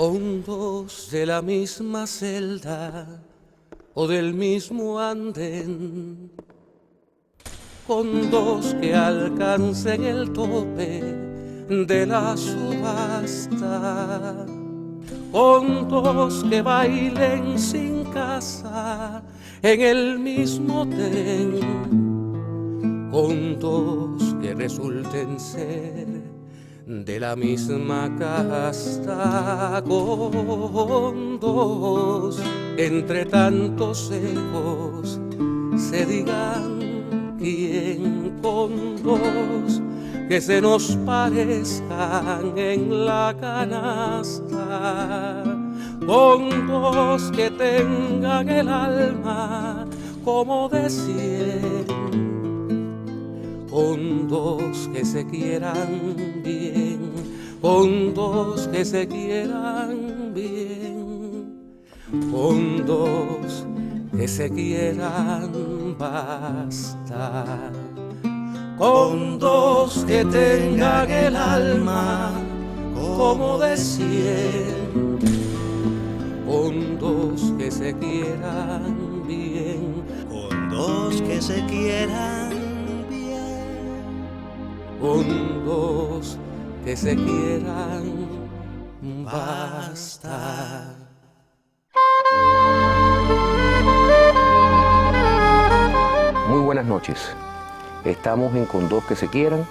hondos de la misma celda o del mismo andén, con dos que alcancen el tope de la subasta, con dos que bailen sin casa en el mismo tren, con dos que resulten ser de la misma casta, con dos entre tantos ecos se digan quién, con dos que se nos parezcan en la canasta, con dos que tengan el alma como de 100, con dos que se quieran bien, con dos que se quieran bien, con dos que se quieran bastar, con dos que tengan el alma como de 100, con dos que se quieran bien, con dos que se quieran bien, con dos que se quieran bastar. Muy buenas noches. Estamos en Con Dos que se quieran,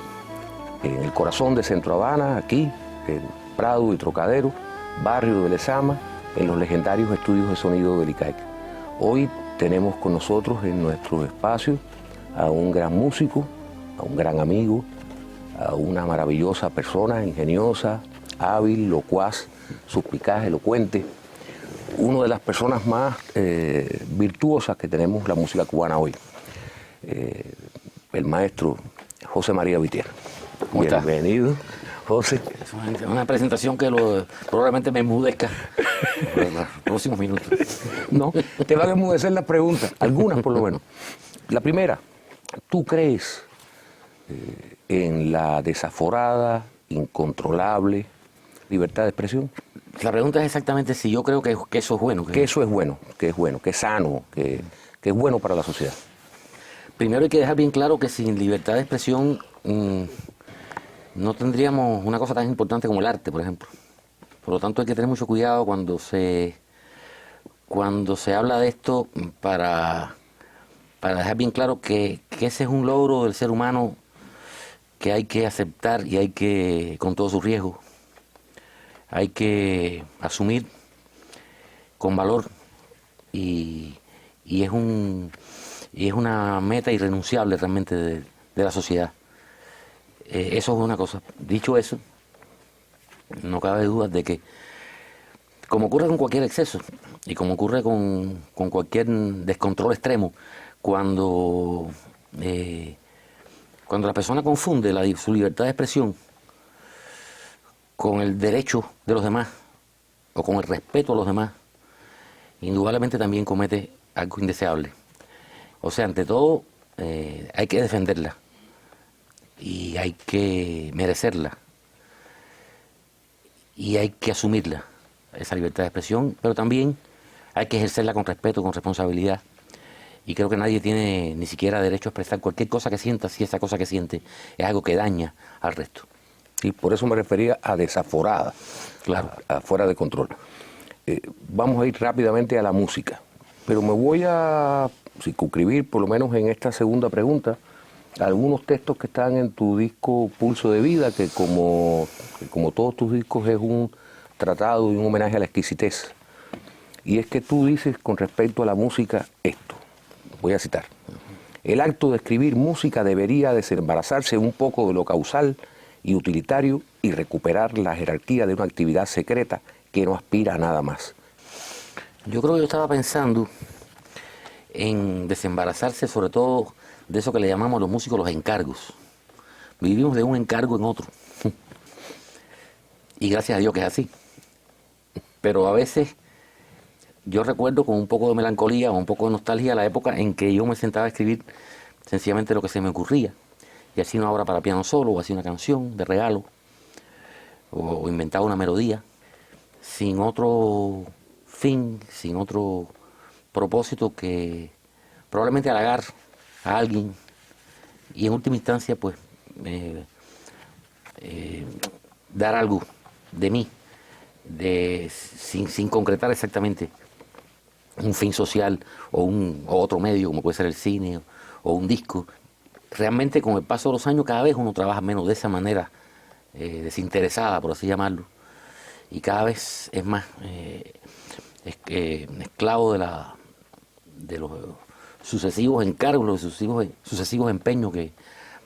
en el corazón de Centro Habana, aquí, en Prado y Trocadero, barrio de Lezama, en los legendarios estudios de sonido del ICAIC. Hoy tenemos con nosotros en nuestro espacio a un gran músico, a un gran amigo, a una maravillosa persona, ingeniosa, hábil, locuaz, suspicaz, elocuente, una de las personas más virtuosas que tenemos la música cubana hoy. El maestro José María Vitier. Bienvenido, José. Es una presentación que probablemente me enmudezca en los próximos minutos. No, te van a enmudecer las preguntas, algunas por lo menos. La primera, ¿tú crees en la desaforada, incontrolable libertad de expresión? La pregunta es exactamente si yo creo que eso es bueno. Que eso es bueno, que es sano, que es bueno para la sociedad. Primero hay que dejar bien claro que sin libertad de expresión no tendríamos una cosa tan importante como el arte, por ejemplo. Por lo tanto hay que tener mucho cuidado cuando se habla de esto para dejar bien claro que ese es un logro del ser humano que hay que aceptar y hay que, con todo su riesgo, hay que asumir con valor y es una meta irrenunciable realmente de la sociedad. Eso es una cosa. Dicho eso, no cabe duda de que, como ocurre con cualquier exceso y como ocurre con cualquier descontrol extremo, cuando la persona confunde su libertad de expresión con el derecho de los demás o con el respeto a los demás, indudablemente también comete algo indeseable. O sea, ante todo, hay que defenderla y hay que merecerla y hay que asumirla, esa libertad de expresión, pero también hay que ejercerla con respeto, con responsabilidad. Y creo que nadie tiene ni siquiera derecho a expresar cualquier cosa que sienta si esa cosa que siente es algo que daña al resto. Y por eso me refería a desaforada, Claro. a fuera de control. Vamos a ir rápidamente a la música, pero me voy a circunscribir, por lo menos en esta segunda pregunta, algunos textos que están en tu disco Pulso de Vida, que como todos tus discos es un tratado y un homenaje a la exquisitez. Y es que tú dices con respecto a la música esto, voy a citar: el acto de escribir música debería desembarazarse un poco de lo causal y utilitario y recuperar la jerarquía de una actividad secreta que no aspira a nada más. Yo creo que yo estaba pensando en desembarazarse sobre todo de eso que le llamamos los músicos los encargos. Vivimos de un encargo en otro. Y gracias a Dios que es así. Pero a veces yo recuerdo con un poco de melancolía o un poco de nostalgia la época en que yo me sentaba a escribir sencillamente lo que se me ocurría. Y hacía una obra para piano solo, o hacía una canción de regalo, o inventaba una melodía. sin otro fin, sin otro propósito que probablemente halagar a alguien y en última instancia pues dar algo de mí, sin concretar exactamente un fin social o otro medio como puede ser el cine o un disco. Realmente con el paso de los años cada vez uno trabaja menos de esa manera desinteresada, por así llamarlo, y cada vez es más esclavo de los sucesivos encargos, los sucesivos empeños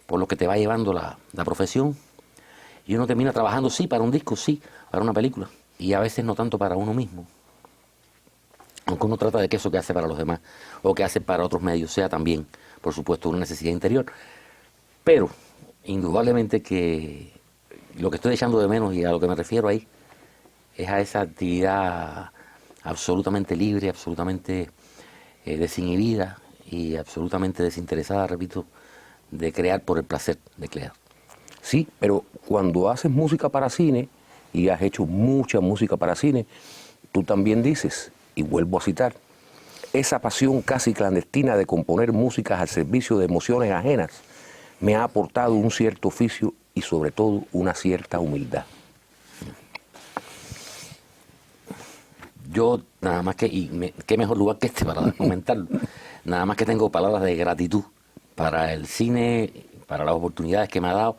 por los que te va llevando la profesión, y uno termina trabajando sí para un disco, sí para una película, y a veces no tanto para uno mismo, aunque uno trata de que eso que hace para los demás o que hace para otros medios sea también, por supuesto, una necesidad interior. Pero indudablemente que lo que estoy echando de menos y a lo que me refiero ahí es a esa actividad absolutamente libre, absolutamente desinhibida y absolutamente desinteresada, repito, de crear por el placer de crear. Sí, pero cuando haces música para cine, y has hecho mucha música para cine, tú también dices, y vuelvo a citar, esa pasión casi clandestina de componer músicas al servicio de emociones ajenas me ha aportado un cierto oficio y sobre todo una cierta humildad. Yo nada más que, qué mejor lugar que este para comentarlo, nada más que tengo palabras de gratitud para el cine, para las oportunidades que me ha dado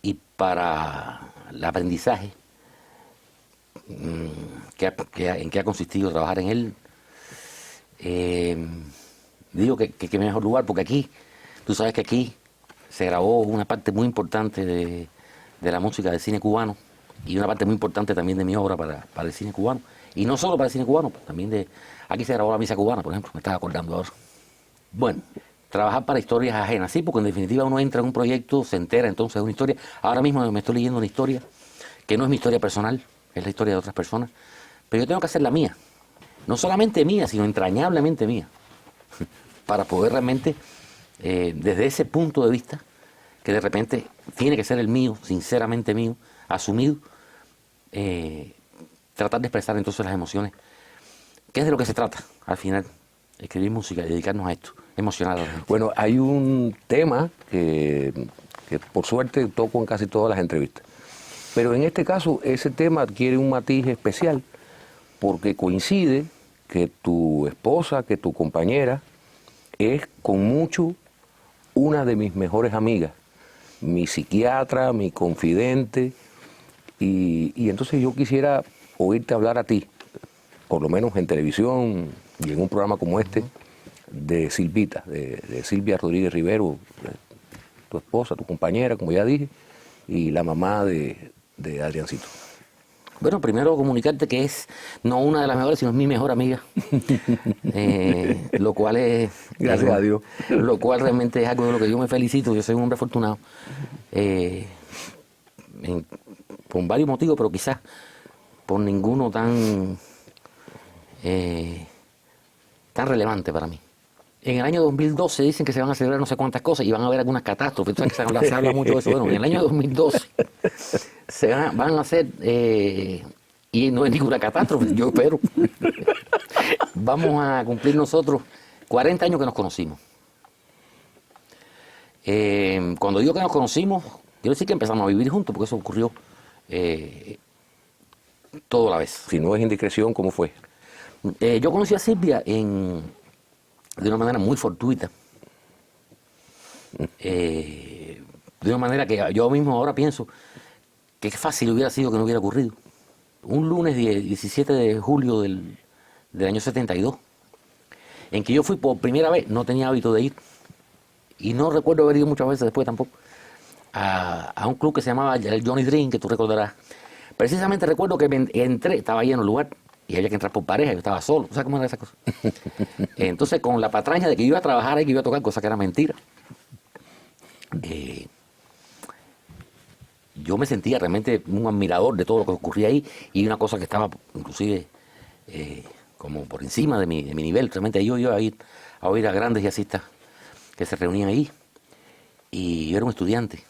y para el aprendizaje en que ha consistido trabajar en él. Digo que mejor lugar porque aquí, tú sabes que aquí se grabó una parte muy importante de la música del cine cubano y una parte muy importante también de mi obra para el cine cubano. Y no solo para el cine cubano, también aquí se grabó la misa cubana, por ejemplo, me estaba acordando ahora. Bueno, trabajar para historias ajenas, sí, porque en definitiva uno entra en un proyecto, se entera entonces de una historia. Ahora mismo me estoy leyendo una historia que no es mi historia personal, es la historia de otras personas, pero yo tengo que hacer la mía. No solamente mía, sino entrañablemente mía, para poder realmente, desde ese punto de vista, que de repente tiene que ser el mío, sinceramente mío, asumido, tratar de expresar entonces las emociones, que es de lo que se trata, al final, escribir música y dedicarnos a esto, emocionar a la gente. Bueno, hay un tema que por suerte toco en casi todas las entrevistas, pero en este caso ese tema adquiere un matiz especial porque coincide que tu esposa, que tu compañera, es con mucho una de mis mejores amigas, mi psiquiatra, mi confidente, y entonces yo quisiera oírte hablar a ti, por lo menos en televisión y en un programa como este, de Silvita, de Silvia Rodríguez Rivero, tu esposa, tu compañera, como ya dije, y la mamá de Adriancito. Bueno, primero comunicarte que es no una de las mejores, sino mi mejor amiga. Lo cual es... Gracias a Dios. Lo cual realmente es algo de lo que yo me felicito. Yo soy un hombre afortunado. Por varios motivos, pero quizás por ninguno tan relevante para mí. En el año 2012 dicen que se van a celebrar no sé cuántas cosas y van a haber algunas catástrofes. Tú sabes que se habla mucho de eso. Bueno, en el año 2012 van a hacer, y no es ninguna catástrofe, yo espero, vamos a cumplir nosotros 40 años que nos conocimos. Cuando digo que nos conocimos, quiero decir que empezamos a vivir juntos, porque eso ocurrió todo a la vez. Si no es indiscreción, ¿cómo fue? Yo conocí a Silvia de una manera muy fortuita. De una manera que yo mismo ahora pienso que fácil hubiera sido que no hubiera ocurrido. Un lunes 17 de julio del año 72, en que yo fui por primera vez, no tenía hábito de ir, y no recuerdo haber ido muchas veces después tampoco, a un club que se llamaba el Johnny Dream, que tú recordarás. Precisamente recuerdo que entré, estaba lleno el lugar, y había que entrar por pareja, yo estaba solo, ¿sabes cómo era esa cosa? Entonces, con la patraña de que yo iba a trabajar y que iba a tocar, cosa que era mentira, yo me sentía realmente un admirador de todo lo que ocurría ahí, y una cosa que estaba inclusive como por encima de mi nivel. Realmente yo iba a ir a oír a grandes jazzistas que se reunían ahí, y yo era un estudiante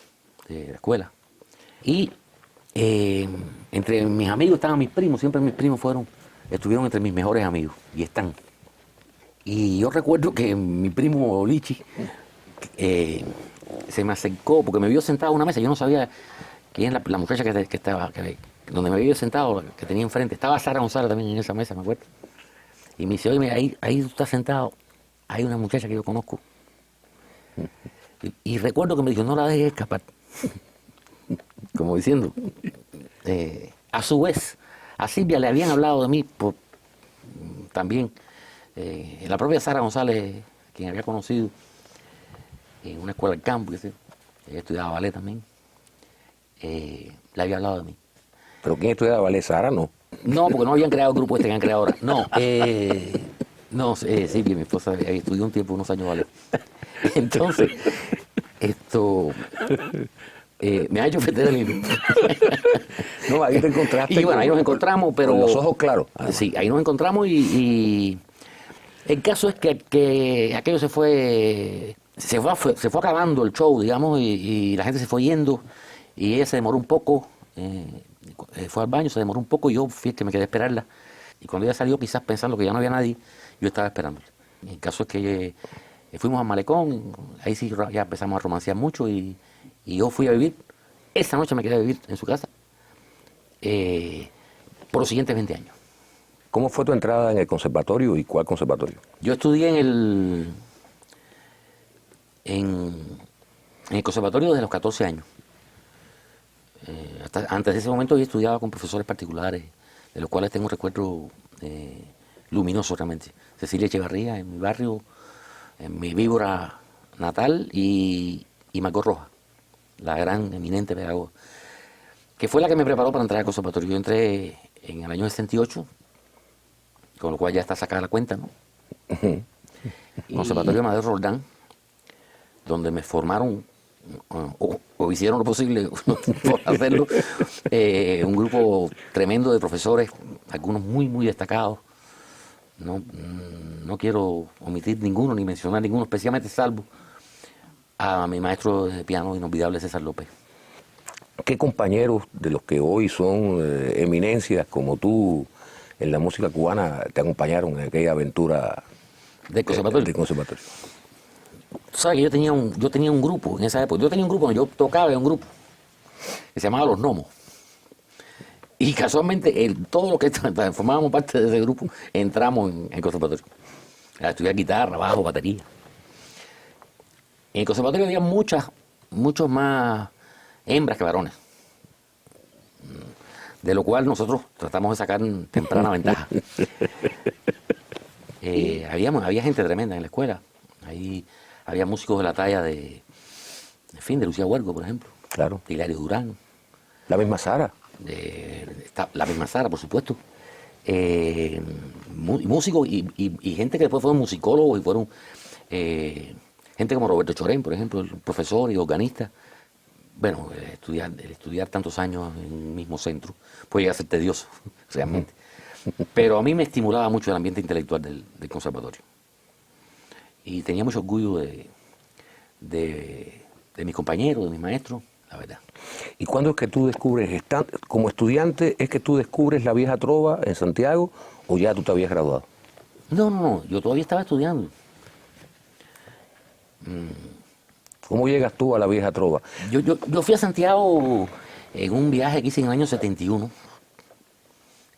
de la escuela, y Entre mis amigos estaban mis primos, siempre mis primos estuvieron entre mis mejores amigos, y están. Y yo recuerdo que mi primo Lichi se me acercó porque me vio sentado en una mesa. Yo no sabía quién es la muchacha que estaba, donde me vio sentado, que tenía enfrente. Estaba Sara González también en esa mesa, me acuerdo. Y me dice, oye, ahí tú estás sentado, hay una muchacha que yo conozco. Y recuerdo que me dijo, no la dejes escapar. Como diciendo, a su vez, a Silvia le habían hablado de mí también. La propia Sara González, quien había conocido en una escuela del campo, ella estudiaba ballet también, le había hablado de mí. ¿Pero quién estudiaba ballet? Sara, no. No, porque no habían creado el grupo que han creado ahora. No, Silvia, mi esposa, estudió un tiempo, unos años ballet. Entonces, me ha hecho meter el hilo. No, ahí te encontraste. Y bueno, ahí nos encontramos, pero... Con los ojos claros. Sí, ahí nos encontramos y el caso es que aquello se fue acabando el show, digamos, y la gente se fue yendo y ella se demoró un poco, fue al baño, se demoró un poco y yo fui el que me quedé a esperarla. Y cuando ella salió, quizás pensando que ya no había nadie, yo estaba esperándola. Y el caso es que fuimos al malecón, ahí sí ya empezamos a romancear mucho y yo fui a vivir. Esa noche me quedé a vivir en su casa por los siguientes 20 años. ¿Cómo fue tu entrada en el conservatorio y cuál conservatorio? Yo estudié en el conservatorio desde los 14 años. Antes de ese momento yo estudiaba con profesores particulares, de los cuales tengo un recuerdo luminoso realmente. Cecilia Echevarría en mi barrio, en mi víbora natal, y Margot Rojas, la gran, eminente pedagoga, que fue la que me preparó para entrar al conservatorio. Yo entré en el año 68, con lo cual ya está sacada la cuenta, ¿no? Conservatorio Amadeo Roldán, donde me formaron, o hicieron lo posible por hacerlo, un grupo tremendo de profesores, algunos muy, muy destacados. No quiero omitir ninguno, ni mencionar ninguno, especialmente salvo a mi maestro de piano inolvidable, César López. ¿Qué compañeros de los que hoy son eminencias como tú en la música cubana te acompañaron en aquella aventura del conservatorio? del conservatorio? ¿Sabes que yo tenía un grupo en esa época? Yo tenía un grupo donde yo tocaba en un grupo que se llamaba Los Gnomos. Y casualmente todos los que formábamos parte de ese grupo entramos en el conservatorio a estudiar guitarra, bajo, batería. En el conservatorio había muchos más hembras que varones, de lo cual nosotros tratamos de sacar temprana ventaja. Había gente tremenda en la escuela. Ahí había músicos de la talla de Lucía Huergo, por ejemplo. Claro. De Hilario Durán. La misma Sara. La misma Sara, por supuesto. Músicos y gente que después fueron musicólogos y fueron gente como Roberto Chorén, por ejemplo, el profesor y organista. Bueno, estudiar tantos años en un mismo centro puede llegar a ser tedioso, realmente. Pero a mí me estimulaba mucho el ambiente intelectual del conservatorio. Y tenía mucho orgullo de mis compañeros, de mis maestros, la verdad. ¿Y cuándo es que tú descubres, como estudiante, es que tú descubres la vieja trova en Santiago o ya tú te habías graduado? No, yo todavía estaba estudiando. ¿Cómo llegas tú a la vieja trova? Yo fui a Santiago en un viaje que hice en el año 71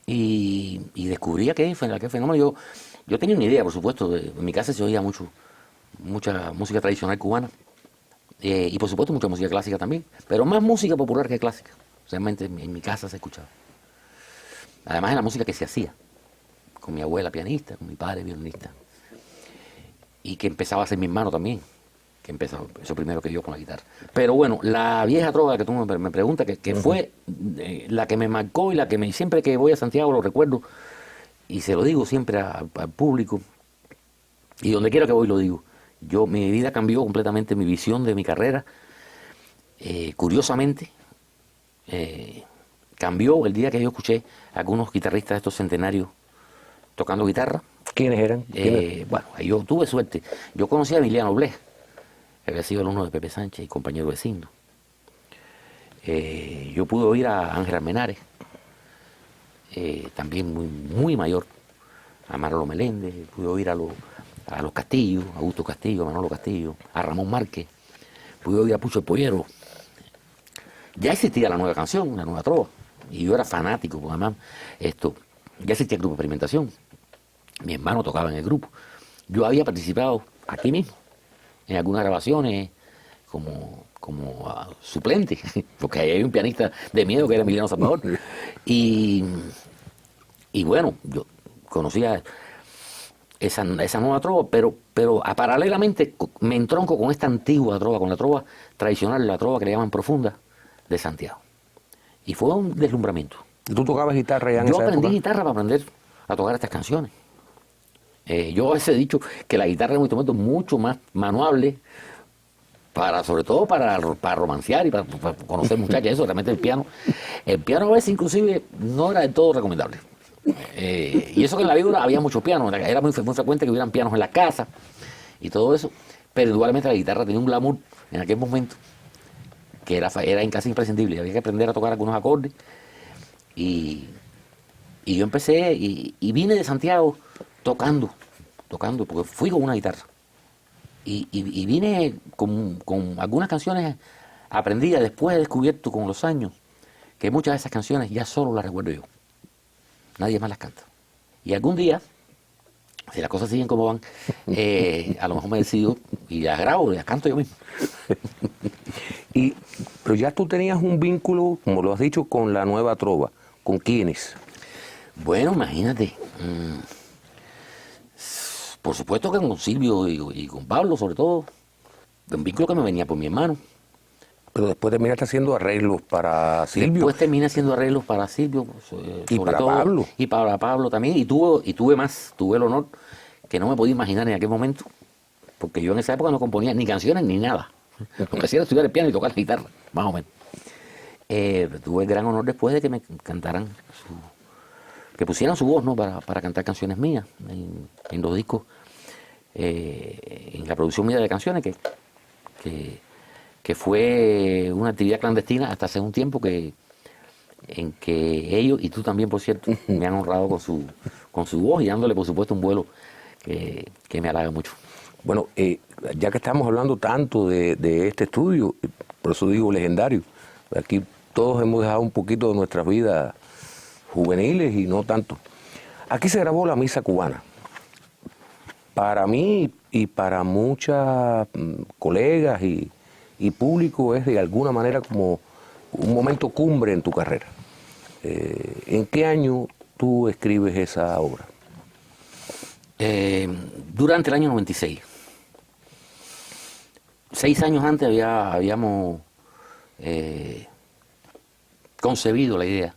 y descubrí aquel fenómeno. Yo tenía una idea, por supuesto, en mi casa se oía mucha música tradicional cubana y por supuesto mucha música clásica también, pero más música popular que clásica. Realmente en mi casa se escuchaba. Además de la música que se hacía, con mi abuela pianista, con mi padre violinista, y que empezaba a hacer mi hermano también, que empezó eso primero que yo con la guitarra. Pero bueno, la vieja trova que tú me preguntas, que fue la que me marcó y la que siempre que voy a Santiago lo recuerdo, y se lo digo siempre al público, y donde quiera que voy lo digo. Mi vida cambió completamente, mi visión de mi carrera, curiosamente, cambió el día que yo escuché a algunos guitarristas de estos centenarios tocando guitarra. ¿Quiénes eran? Bueno, yo tuve suerte. Yo conocí a Emiliano Blech, que había sido alumno de Pepe Sánchez y compañero vecino. yo pude oír a Ángel Almenares, también muy mayor, a Manolo Meléndez, pude oír a los Castillo, a Augusto Castillo, a Manolo Castillo, a Ramón Márquez, pude oír a Pucho el Pollero. Ya existía la nueva canción, la nueva trova, y yo era fanático, porque además ya existía el grupo de experimentación. Mi hermano tocaba en el grupo. Yo había participado aquí mismo, en algunas grabaciones, como suplente, porque ahí hay un pianista de miedo que era Emiliano Salvador. Y bueno, yo conocía esa nueva trova, pero paralelamente me entronco con esta antigua trova, con la trova tradicional, la trova que le llaman profunda, de Santiago. Y fue un deslumbramiento. ¿Tú tocabas guitarra ya en Yo esa aprendí época? guitarra para aprender a tocar estas canciones. Yo a veces he dicho que la guitarra es un instrumento mucho más manuable, sobre todo para romancear y para conocer muchachas, eso. Realmente el piano a veces inclusive no era del todo recomendable. Y eso que en la vida había muchos pianos, era muy frecuente que hubieran pianos en la casa y todo eso, pero igualmente la guitarra tenía un glamour en aquel momento que era casi imprescindible. Había que aprender a tocar algunos acordes, y yo empecé y vine de Santiago tocando, porque fui con una guitarra. Y vine con algunas canciones aprendidas. Después he descubierto con los años que muchas de esas canciones ya solo las recuerdo yo. Nadie más las canta. Y algún día, si las cosas siguen como van, a lo mejor me decido y las grabo y las canto yo mismo. Pero ya tú tenías un vínculo, como lo has dicho, con la nueva trova. ¿Con quiénes? Bueno, imagínate. Por supuesto que con Silvio y con Pablo, sobre todo. Un vínculo que me venía por mi hermano. Pero después terminaste haciendo arreglos para Silvio. Después terminé haciendo arreglos para Silvio. Y sobre para todo, Pablo. Y para Pablo también. Y tuve el honor que no me podía imaginar en aquel momento. Porque yo en esa época no componía ni canciones ni nada. Lo que hacía era estudiar el piano y tocar la guitarra, más o menos. Tuve el gran honor después de que me cantaran, que pusieran su voz, ¿no?, para cantar canciones mías en los discos, en la producción mía de canciones, que fue una actividad clandestina hasta hace un tiempo en que ellos, y tú también, por cierto, me han honrado con su voz y dándole, por supuesto, un vuelo que me halaga mucho. Bueno, ya que estamos hablando tanto de este estudio, por eso digo legendario, aquí todos hemos dejado un poquito de nuestras vidas juveniles y no tanto. Aquí se grabó la Misa Cubana. Para mí y para muchas colegas y público es de alguna manera como un momento cumbre en tu carrera. ¿En qué año tú escribes esa obra? Durante el año 96. 6 años antes habíamos concebido la idea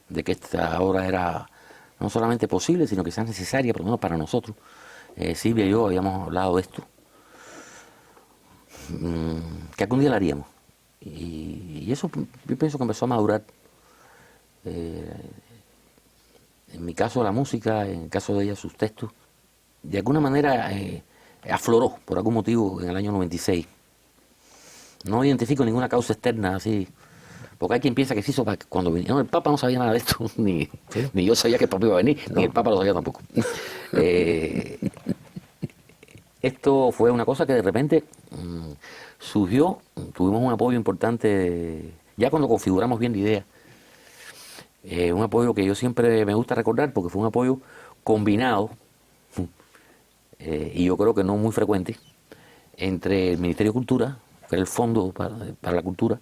de que esta obra era no solamente posible, sino que sea necesaria, por lo menos para nosotros. Silvia y yo habíamos hablado de esto, que algún día la haríamos. Y eso yo pienso que empezó a madurar. En mi caso la música, en el caso de ella sus textos, de alguna manera afloró por algún motivo en el año 96. No identifico ninguna causa externa así, porque hay quien piensa que se hizo cuando vino. No, el Papa no sabía nada de esto, ni yo sabía que el Papa iba a venir, ni el Papa lo sabía tampoco. Esto fue una cosa que de repente surgió, tuvimos un apoyo importante, ya cuando configuramos bien la idea. Un apoyo que yo siempre me gusta recordar porque fue un apoyo combinado, y yo creo que no muy frecuente, entre el Ministerio de Cultura, que era el Fondo para la Cultura,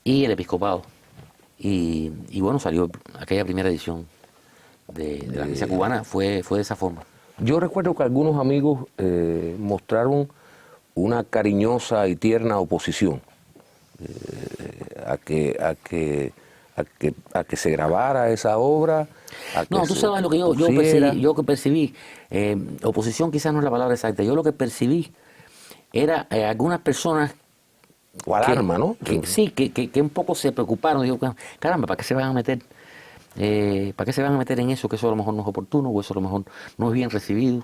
y el Episcopado. Y bueno, salió aquella primera edición de la Misa Cubana, fue de esa forma. Yo recuerdo que algunos amigos mostraron una cariñosa y tierna oposición a que se grabara esa obra. No, tú sabes lo que yo percibí. Oposición quizás no es la palabra exacta. Yo lo que percibí era algunas personas o alarma, ¿no? Que un poco se preocuparon. Digo, caramba, ¿para qué se van a meter? ¿Para qué se van a meter en eso? Que eso a lo mejor no es oportuno, o eso a lo mejor no es bien recibido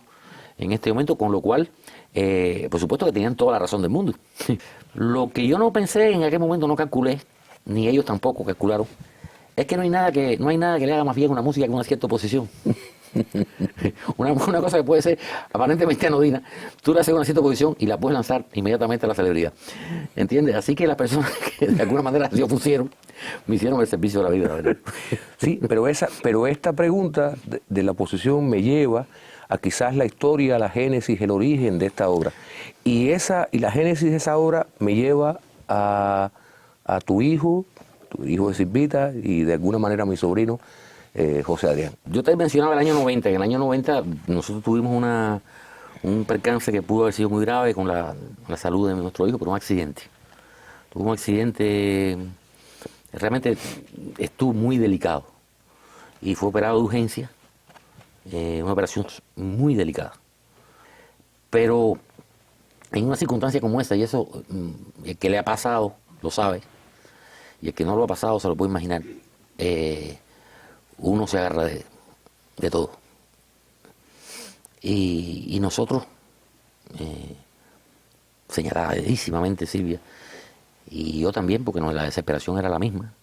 en este momento, con lo cual, por supuesto que tenían toda la razón del mundo. Lo que yo no pensé en aquel momento, no calculé, ni ellos tampoco calcularon, es que no hay nada que le haga más bien una música que una cierta oposición. una cosa que puede ser aparentemente anodina, tú le haces una cierta oposición y la puedes lanzar inmediatamente a la celebridad. ¿Entiendes? Así que las personas que de alguna manera se opusieron, me hicieron el servicio de la vida, ¿verdad? Sí, pero esta pregunta de la oposición me lleva a quizás la historia, la génesis, el origen de esta obra. Y la génesis de esa obra me lleva a tu hijo de Silvita, y de alguna manera a mi sobrino, José Adrián. Yo te mencionaba el año 90. En el año 90 nosotros tuvimos un percance que pudo haber sido muy grave con la salud de nuestro hijo, pero un accidente. Tuvo un accidente, realmente estuvo muy delicado y fue operado de urgencia, una operación muy delicada. Pero en una circunstancia como esa, y eso el que le ha pasado lo sabe, y el que no lo ha pasado se lo puede imaginar, uno se agarra de todo. Y nosotros, señaladísimamente Silvia, y yo también, porque la desesperación era la misma,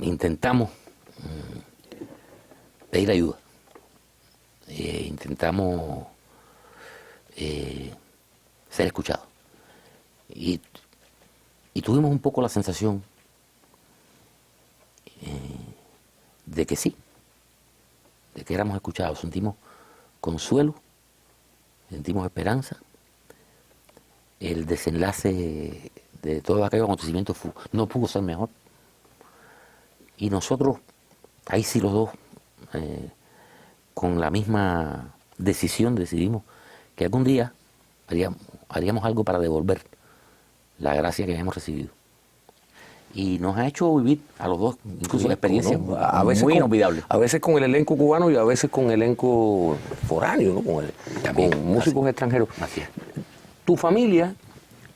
intentamos pedir ayuda, intentamos ser escuchados. Y tuvimos un poco la sensación de que sí, de que éramos escuchados. Sentimos consuelo, sentimos esperanza. El desenlace de todos aquellos acontecimientos no pudo ser mejor. Y nosotros, ahí sí los dos, con la misma decisión, decidimos que algún día haríamos algo para devolver la gracia que hemos recibido. Y nos ha hecho vivir a los dos, incluso la experiencia, ¿no? A veces muy inolvidable. A veces con el elenco cubano y a veces con el elenco foráneo, ¿no? Con músicos extranjeros. Así es. Tu familia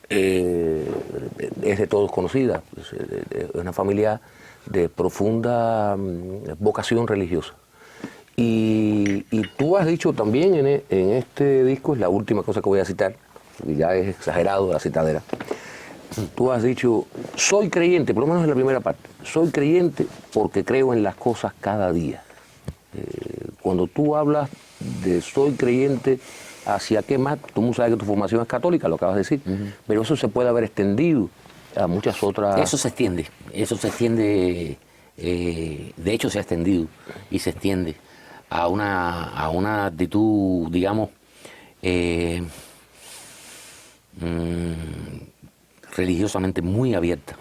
es de todos conocida, es una familia de profunda vocación religiosa. Y tú has dicho también en este disco, es la última cosa que voy a citar, y ya es exagerado la citadera. Tú has dicho, soy creyente, por lo menos en la primera parte, soy creyente porque creo en las cosas cada día. Cuando tú hablas de soy creyente, ¿hacia qué más? Tú sabes que tu formación es católica, lo acabas de decir, pero eso se puede haber extendido a muchas otras... Eso se extiende, de hecho se ha extendido y se extiende a una actitud, digamos, religiosamente muy abierta,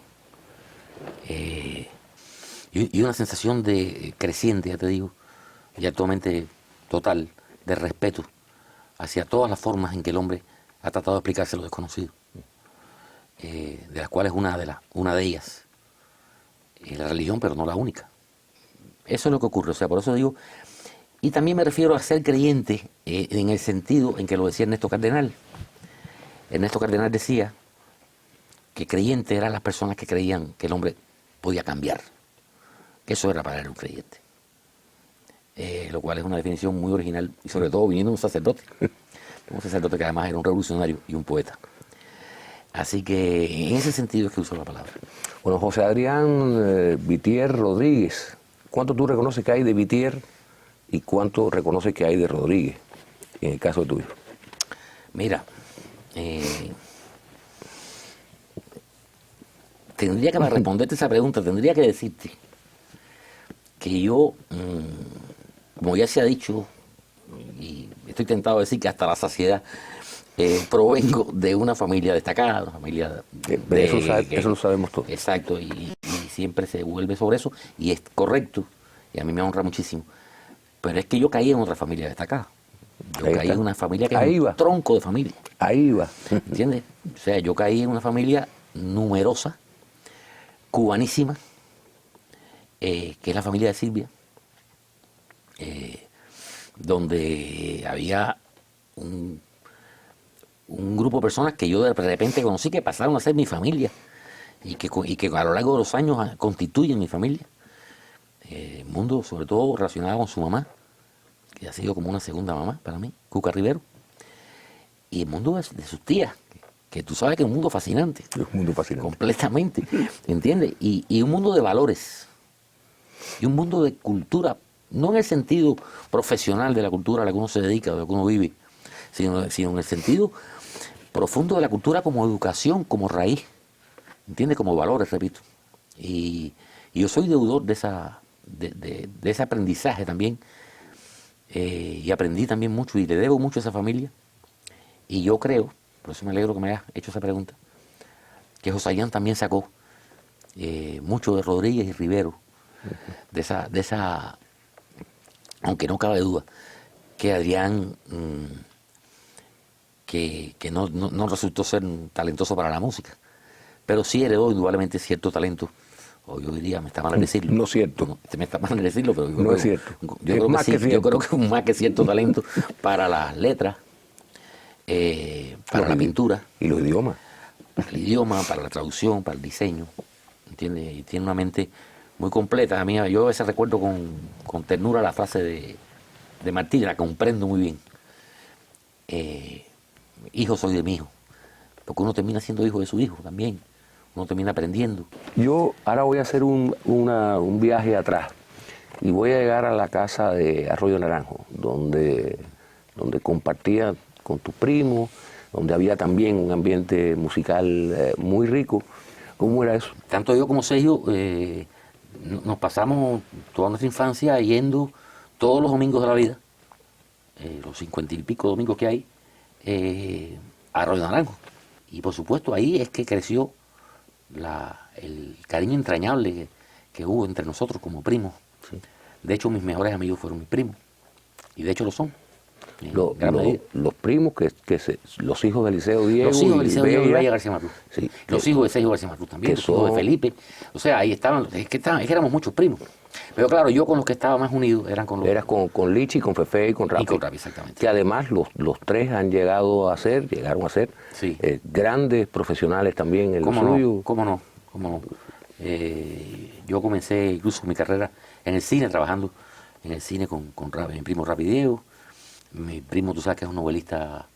y una sensación de creciente, ya te digo, y actualmente total, de respeto hacia todas las formas en que el hombre ha tratado de explicarse lo desconocido, de las cuales una de ellas es la religión, pero no la única. Eso es lo que ocurre, o sea, por eso digo, y también me refiero a ser creyente en el sentido en que lo decía Ernesto Cardenal. Ernesto Cardenal decía que creyente eran las personas que creían que el hombre podía cambiar, que eso era para él un creyente, lo cual es una definición muy original, y sobre todo viniendo de un sacerdote que además era un revolucionario y un poeta. Así que en ese sentido es que uso la palabra. Bueno, José Adrián Vitier Rodríguez, ¿cuánto tú reconoces que hay de Vitier y cuánto reconoces que hay de Rodríguez en el caso de tu hijo? Mira, tendría que, para responderte esa pregunta, tendría que decirte que yo, como ya se ha dicho, y estoy tentado a decir que hasta la saciedad, provengo de una familia destacada, una familia eso lo sabemos todos. Exacto, y siempre se vuelve sobre eso, y es correcto, y a mí me honra muchísimo, pero es que yo caí en otra familia destacada. Yo caí en una familia que es un tronco de familia. Ahí va. ¿Entiendes? O sea, yo caí en una familia numerosa, cubanísima, que es la familia de Silvia, donde había un grupo de personas que yo de repente conocí que pasaron a ser mi familia y que a lo largo de los años constituyen mi familia. Mundo sobre todo relacionado con su mamá, que ha sido como una segunda mamá para mí, Cuca Rivero, y el mundo de sus tías, que tú sabes que es un mundo fascinante. Es un mundo fascinante. Completamente, ¿entiendes? Y un mundo de valores, y un mundo de cultura, no en el sentido profesional de la cultura a la que uno se dedica, de la que uno vive, sino en el sentido profundo de la cultura como educación, como raíz, ¿entiendes? Como valores, repito. Y yo soy deudor de ese aprendizaje también, y aprendí también mucho, y le debo mucho a esa familia. Y yo creo, por eso me alegro que me hayas hecho esa pregunta, que Josayán también sacó mucho de Rodríguez y Rivero, de esa, aunque no cabe duda, que Adrián, que no resultó ser talentoso para la música, pero sí heredó indudablemente cierto talento, o yo diría, me está mal decirlo. No es cierto. No, me está mal decirlo, pero no es cierto. Yo creo que más que cierto talento para las letras, para la pintura. Y los idiomas. Para el idioma, para la traducción, para el diseño, ¿entiendes? Y tiene una mente muy completa. A mí, yo a veces recuerdo con ternura la frase de Martí, la comprendo muy bien. Hijo soy de mi hijo, porque uno termina siendo hijo de su hijo también, uno termina aprendiendo. Yo ahora voy a hacer un viaje atrás y voy a llegar a la casa de Arroyo Naranjo, donde compartía con tu primo, donde había también un ambiente musical muy rico. ¿Cómo era eso? Tanto yo como Sergio nos pasamos toda nuestra infancia yendo todos los domingos de la vida, los 50 y pico domingos que hay, a Arroyo Naranjo. Y por supuesto ahí es que creció el cariño entrañable que hubo entre nosotros como primos. Sí. De hecho, mis mejores amigos fueron mis primos, y de hecho lo son. Los primos, los hijos de Eliseo Diego. Los hijos de Eliseo Diego y Bella Bella García Marrú. Sí, los hijos de Sergio García Marrú también, los hijos de Felipe. O sea, ahí estaban, es que éramos muchos primos. Pero claro, yo con los que estaba más unido eran con los... Eras con Lichi, con Fefe y con Rapi. Y con Rapi, exactamente. Que además los tres llegaron a ser sí. Grandes profesionales también en lo suyo. ¿Cómo no? Yo comencé incluso mi carrera en el cine, trabajando en el cine con Rapi, mi primo Rapi Diego. Mi primo, tú sabes que es un novelista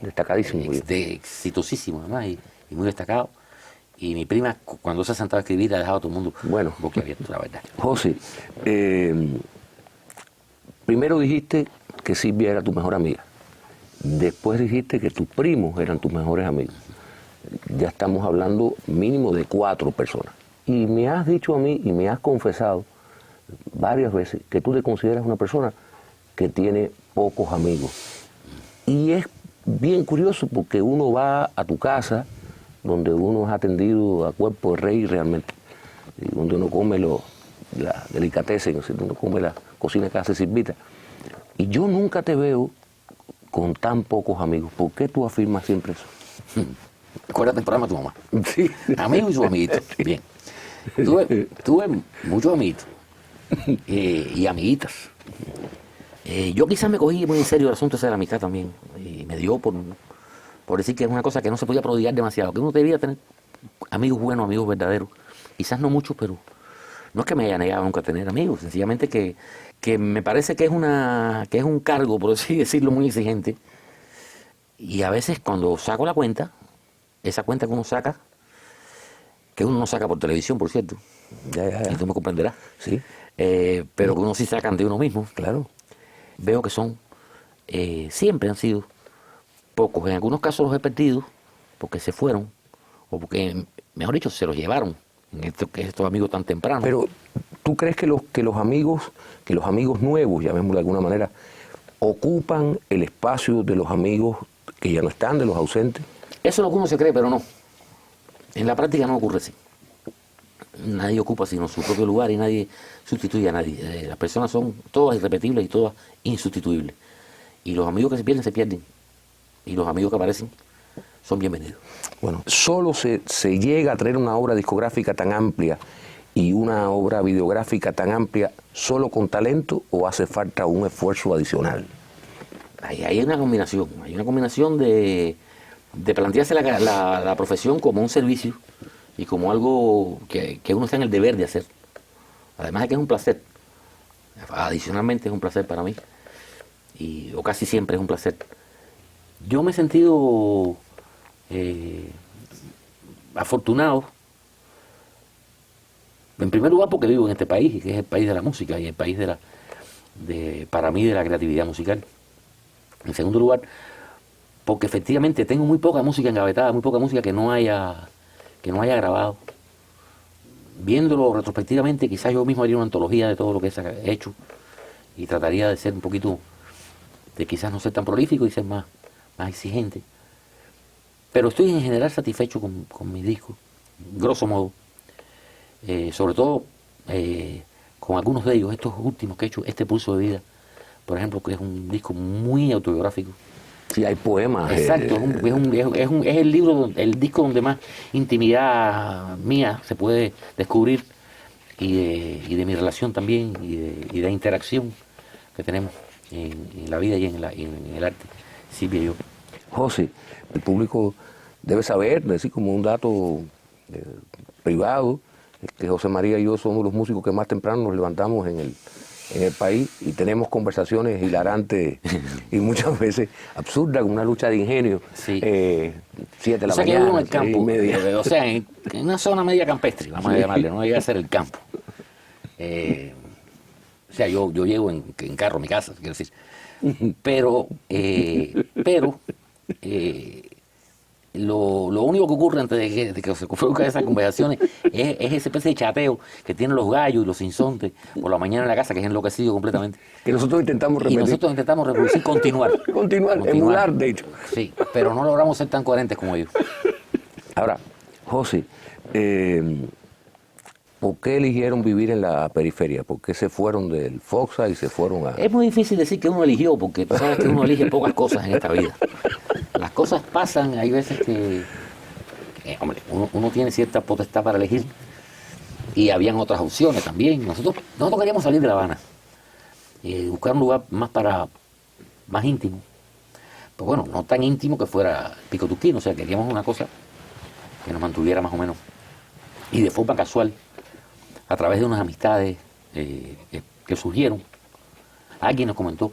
destacadísimo. Exitosísimo además y muy destacado. Y mi prima, cuando se sentaba a escribir, ha dejado a todo el mundo boquiabierto, la verdad. José, primero dijiste que Silvia era tu mejor amiga. Después dijiste que tus primos eran tus mejores amigos. Ya estamos hablando mínimo de 4 personas. Y me has dicho a mí y me has confesado varias veces que tú te consideras una persona que tiene pocos amigos. Y es bien curioso porque uno va a tu casa, donde uno es atendido a cuerpo de rey realmente, y donde uno come la delicatessen, donde uno come la cocina que hace Silvita. Y yo nunca te veo con tan pocos amigos. ¿Por qué tú afirmas siempre eso? Acuérdate del programa de tu mamá. Sí. Amigos y sus amiguitos. Bien. Tuve muchos amiguitos y amiguitas. Yo quizás me cogí muy en serio el asunto ese de la amistad también. Y me dio por decir que es una cosa que no se podía prodigar demasiado. Que uno debía tener amigos buenos, amigos verdaderos. Quizás no muchos, pero no es que me haya negado nunca a tener amigos. Sencillamente que me parece que es un cargo, por así decirlo, muy exigente. Y a veces cuando saco la cuenta, esa cuenta que uno saca, que uno no saca por televisión, por cierto, y tú me comprenderás, sí, pero que uno sí saca de uno mismo, claro. Veo que siempre han sido pocos. En algunos casos los he perdido porque se fueron, o porque, mejor dicho, se los llevaron, estos amigos tan tempranos. Pero, ¿tú crees que los amigos nuevos, llamémoslo de alguna manera, ocupan el espacio de los amigos que ya no están, de los ausentes? Eso es lo que uno se cree, pero no. En la práctica no ocurre así. Nadie ocupa sino su propio lugar y nadie sustituye a nadie. Las personas son todas irrepetibles y todas insustituibles. Y los amigos que se pierden. Y los amigos que aparecen son bienvenidos. Bueno, solo se llega a traer una obra discográfica tan amplia y una obra videográfica tan amplia solo con talento, o hace falta un esfuerzo adicional. Hay una combinación de plantearse la profesión como un servicio y como algo que uno está en el deber de hacer. Además de que es un placer. Adicionalmente es un placer para mí, o casi siempre es un placer. Yo me he sentido afortunado, en primer lugar porque vivo en este país, que es el país de la música y el país para mí, de la creatividad musical. En segundo lugar, porque efectivamente tengo muy poca música engavetada, muy poca música que no haya grabado. Viéndolo retrospectivamente, quizás yo mismo haría una antología de todo lo que he hecho y trataría de ser un poquito, de quizás no ser tan prolífico y ser más exigente. Pero estoy en general satisfecho con mi disco, grosso modo. Sobre todo con algunos de ellos, estos últimos que he hecho, este Pulso de Vida, por ejemplo, que es un disco muy autobiográfico. Sí, hay poemas. Exacto, es el libro, el disco donde más intimidad mía se puede descubrir y de mi relación también y de interacción que tenemos en la vida y en el arte, Silvia y yo. José, el público debe saber, decir como un dato privado, que José María y yo somos los músicos que más temprano nos levantamos en el país y tenemos conversaciones hilarantes y muchas veces absurdas, con una lucha de ingenio. Sí. 7 de la O sea, que mañana, vivo en el campo, 6:30. o sea, en una zona media campestre, vamos a llamarle, no llega a ser el campo. O sea, yo llego en carro a mi casa, quiero decir. Pero lo único que ocurre antes de que se produzcan esas conversaciones es esa especie de chateo que tienen los gallos y los sinsontes por la mañana en la casa, que es enloquecido completamente. Que nosotros intentamos Y repetir. nosotros intentamos reproducir, continuar. Emular, de hecho. Sí, pero no logramos ser tan coherentes como ellos. Ahora, José, ¿por qué eligieron vivir en la periferia? ¿Por qué se fueron del Foxa y se fueron a...? Es muy difícil decir que uno eligió, porque tú sabes que uno elige pocas cosas en esta vida. Las cosas pasan, hay veces que... hombre, uno tiene cierta potestad para elegir y habían otras opciones también. Nosotros queríamos salir de La Habana y buscar un lugar más íntimo. Pues bueno, no tan íntimo que fuera Pico Turquino, o sea, queríamos una cosa que nos mantuviera más o menos. Y de forma casual, a través de unas amistades que surgieron, alguien nos comentó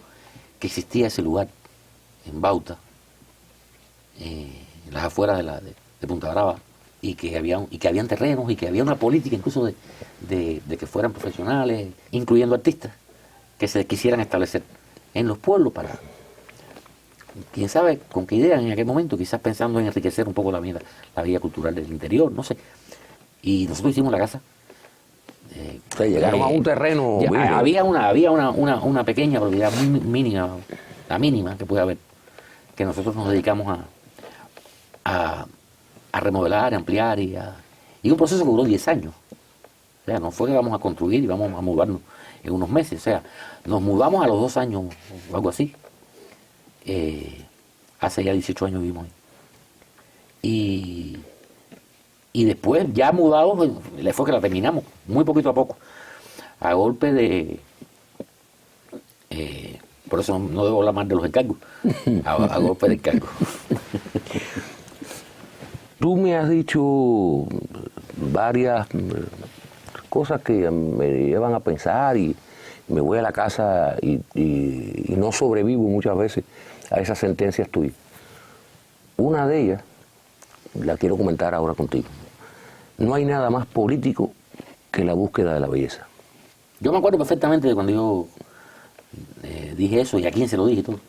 que existía ese lugar en Bauta, en las afueras de Punta Brava, y que habían terrenos y que había una política incluso de que fueran profesionales, incluyendo artistas, que se quisieran establecer en los pueblos para, quién sabe con qué idea en aquel momento, quizás pensando en enriquecer un poco la vida cultural del interior, no sé. Y nosotros hicimos la casa. O sea, llegaron a un terreno... Había una pequeña propiedad mínima, la mínima que puede haber, que nosotros nos dedicamos a remodelar, a ampliar y un proceso que duró 10 años. O sea, no fue que vamos a construir y vamos a mudarnos en unos meses. O sea, nos mudamos a los 2 años o algo así. Hace ya 18 años vivimos ahí. Y después, ya mudados, fue que la terminamos, muy poquito a poco, a golpe de... por eso no debo hablar más de los encargos, a golpe de encargos. Tú me has dicho varias cosas que me llevan a pensar y me voy a la casa y no sobrevivo muchas veces a esas sentencias tuyas. Una de ellas, la quiero comentar ahora contigo. No hay nada más político que la búsqueda de la belleza. Yo me acuerdo perfectamente de cuando yo dije eso y a quién se lo dije y todo.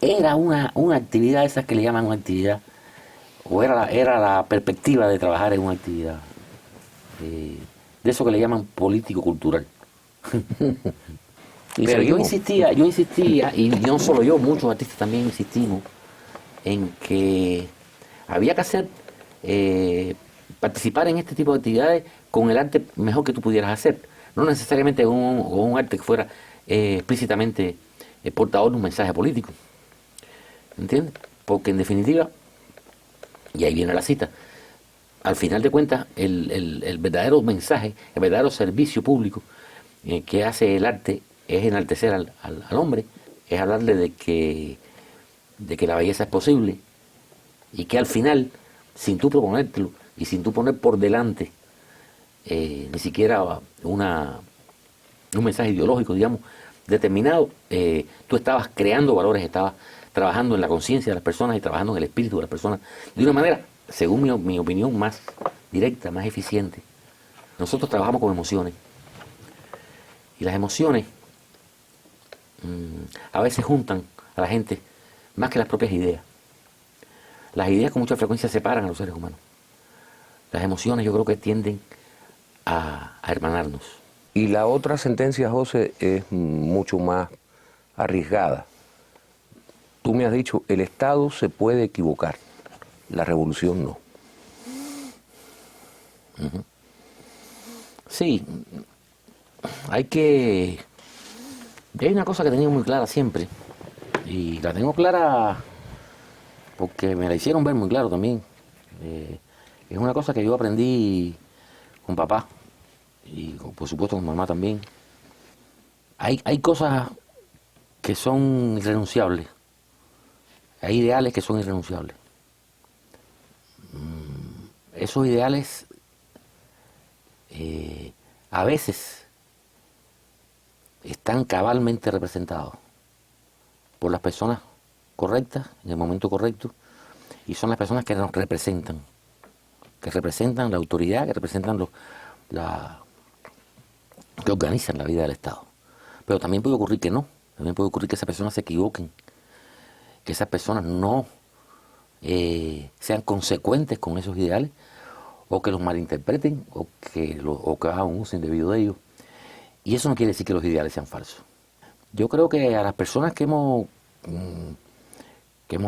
Era una actividad, esas que le llaman una actividad, o era la perspectiva de trabajar en una actividad, de eso que le llaman político-cultural. Pero yo insistía, y no solo yo, muchos artistas también insistimos, en que había que hacer, participar en este tipo de actividades con el arte mejor que tú pudieras hacer. No necesariamente con un arte que fuera explícitamente portador de un mensaje político. ¿Entiendes? Porque en definitiva, y ahí viene la cita, al final de cuentas, el verdadero mensaje, el verdadero servicio público que hace el arte es enaltecer al hombre, es hablarle de que la belleza es posible y que al final, sin tú proponértelo y sin tú poner por delante ni siquiera un mensaje ideológico, digamos, determinado, tú estabas creando valores, estabas trabajando en la conciencia de las personas y trabajando en el espíritu de las personas de una manera, según mi opinión, más directa, más eficiente. Nosotros trabajamos con emociones y las emociones a veces juntan a la gente más que las propias ideas. Las ideas con mucha frecuencia separan a los seres humanos. Las emociones yo creo que tienden a hermanarnos. Y la otra sentencia, José, es mucho más arriesgada. Tú me has dicho, el Estado se puede equivocar, la revolución no. Sí, hay una cosa que he tenido muy clara siempre, y la tengo clara porque me la hicieron ver muy claro también. Es una cosa que yo aprendí con papá y por supuesto con mamá también. Hay cosas que son irrenunciables, hay ideales que son irrenunciables. Esos ideales a veces están cabalmente representados por las personas correctas, en el momento correcto, y son las personas que nos representan, la autoridad, que representan que organizan la vida del Estado. Pero también puede ocurrir que no, también puede ocurrir que esas personas se equivoquen, que esas personas no sean consecuentes con esos ideales, o que los malinterpreten, o que hagan un uso indebido de ellos. Y eso no quiere decir que los ideales sean falsos. Yo creo que a las personas que hemos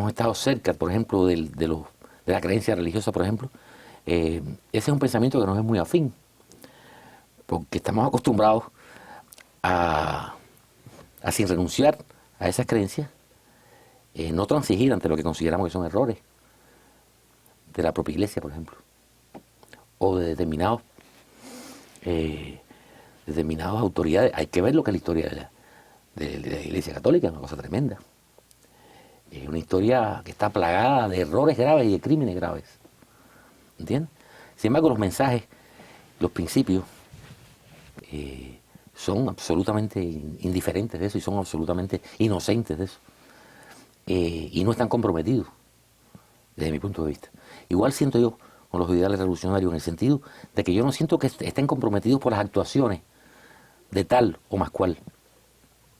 estado cerca, por ejemplo, de la creencia religiosa, por ejemplo, ese es un pensamiento que nos es muy afín, porque estamos acostumbrados a sin renunciar a esas creencias, no transigir ante lo que consideramos que son errores de la propia Iglesia, por ejemplo, o de determinadas autoridades. Hay que ver lo que es la historia de la Iglesia Católica, es una cosa tremenda. Es una historia que está plagada de errores graves y de crímenes graves. ¿Entiendes? Sin embargo, los mensajes, los principios, son absolutamente indiferentes de eso y son absolutamente inocentes de eso. Y no están comprometidos, desde mi punto de vista. Igual siento yo con los ideales revolucionarios en el sentido de que yo no siento que estén comprometidos por las actuaciones de tal o más cual,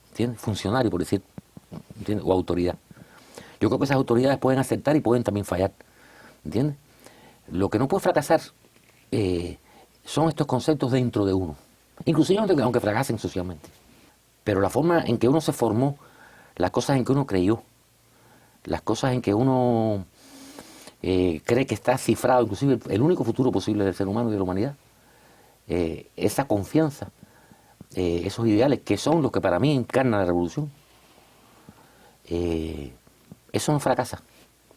¿entiendes? Funcionario, por decir, ¿entiendes? O autoridad. Yo creo que esas autoridades pueden aceptar y pueden también fallar, ¿entiendes? Lo que no puede fracasar son estos conceptos dentro de uno, inclusive aunque fracasen socialmente. Pero la forma en que uno se formó, las cosas en que uno creyó, las cosas en que uno cree que está cifrado, inclusive el único futuro posible del ser humano y de la humanidad, esa confianza, esos ideales que son los que para mí encarnan la revolución, eso no fracasa,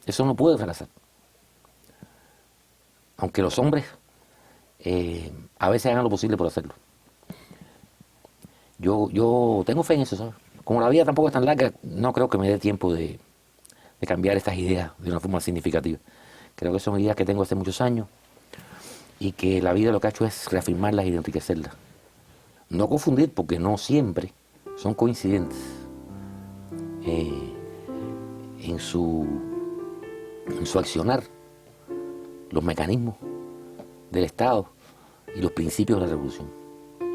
eso no puede fracasar. Aunque los hombres a veces hagan lo posible por hacerlo. Yo tengo fe en eso, ¿sabes? Como la vida tampoco es tan larga, no creo que me dé tiempo de cambiar estas ideas de una forma significativa. Creo que son ideas que tengo hace muchos años y que la vida lo que ha hecho es reafirmarlas y enriquecerlas. No confundir, porque no siempre son coincidentes en su accionar los mecanismos del Estado y los principios de la revolución.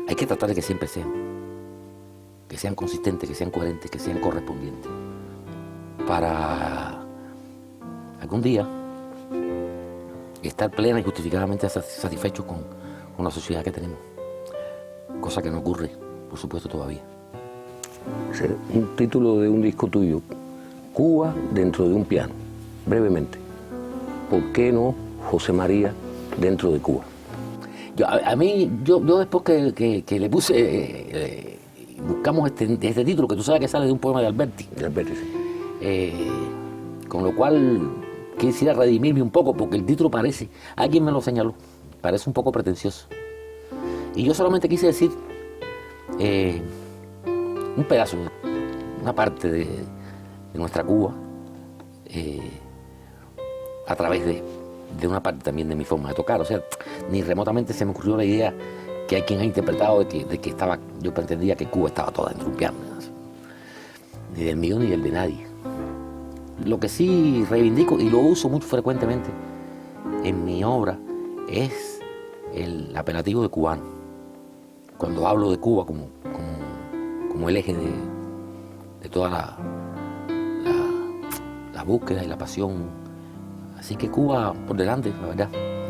Hay que tratar de que siempre sean consistentes, que sean coherentes, que sean correspondientes, para algún día estar plena y justificadamente satisfechos con la sociedad que tenemos, cosa que no ocurre, por supuesto, todavía. Un título de un disco tuyo, Cuba dentro de un piano, brevemente. ¿Por qué no José María dentro de Cuba? Yo después que le puse, buscamos este título, que tú sabes que sale de un poema de Alberti. De Alberti, sí. Con lo cual quisiera redimirme un poco, porque el título parece, alguien me lo señaló, parece un poco pretencioso. Y yo solamente quise decir un pedazo, una parte de nuestra Cuba, a través de una parte también de mi forma de tocar. O sea, ni remotamente se me ocurrió la idea que hay quien ha interpretado de que yo pretendía que Cuba estaba toda dentro de un piano, ¿no? Ni del mío ni del de nadie. Lo que sí reivindico y lo uso muy frecuentemente en mi obra es el apelativo de cubano. Cuando hablo de Cuba como el eje de toda la búsqueda y la pasión. Así que Cuba por delante, la verdad.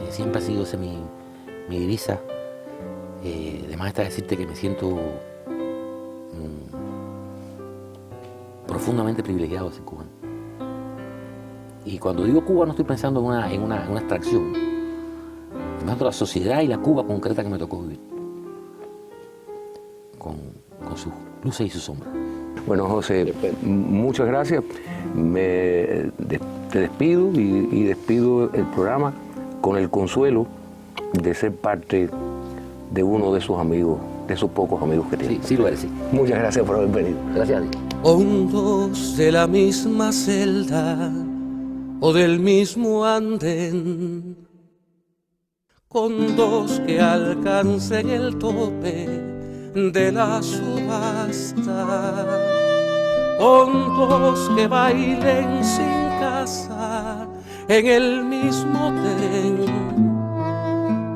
Siempre ha sido esa mi divisa. Además está decirte que me siento profundamente privilegiado de ser cubano. Y cuando digo Cuba no estoy pensando en una abstracción. Estoy pensando en la sociedad y la Cuba concreta que me tocó vivir. Con sus luces y sus sombras. Bueno, José, muchas gracias. Te despido y despido el programa con el consuelo de ser parte de uno de sus amigos, de esos pocos amigos que tiene. Sí, sí lo eres, sí. Muchas gracias por haber venido. Gracias a ti. Hondos de la misma celda o del mismo andén, con dos que alcancen el tope de la subasta, con dos que bailen sin casa en el mismo tren,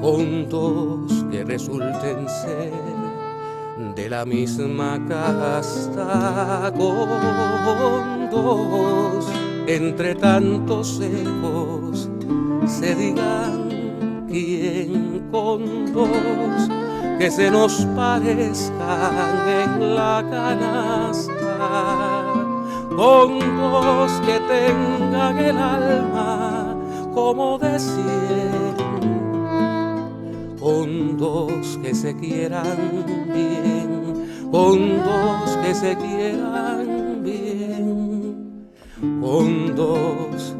con dos que resulten ser de la misma casta, con dos entre tantos ecos se digan quién, con dos que se nos parezcan en la canasta, con dos que tengan el alma como de cien, con dos que se quieran bien, con dos que se quieran bien, con dos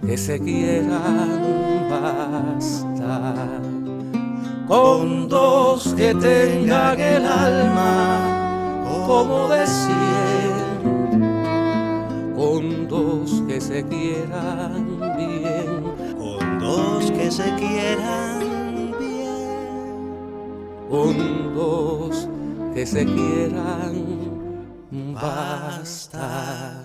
que se quieran bastar, con dos que tengan el alma como de cien, con dos que se quieran bien, con dos que se quieran bien, con dos que se quieran bastar.